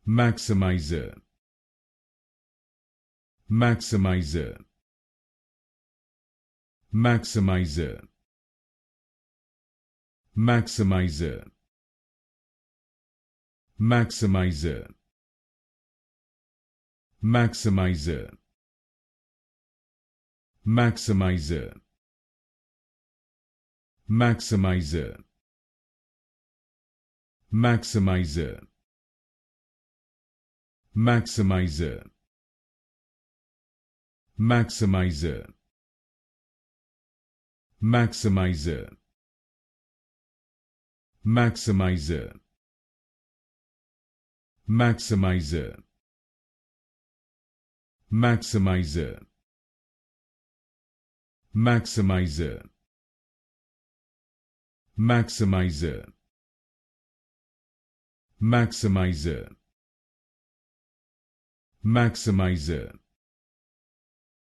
Maximiser. Maximiser. Maximiser. Maximiser. Maximiser. Maximiser. Maximiser. Maximiser. Maximiser. Maximiser. Maximiser. Maximiser. Maximiser. Maximiser. Maximiser. Maximiser. Maximiser. Maximiser. Maximiser.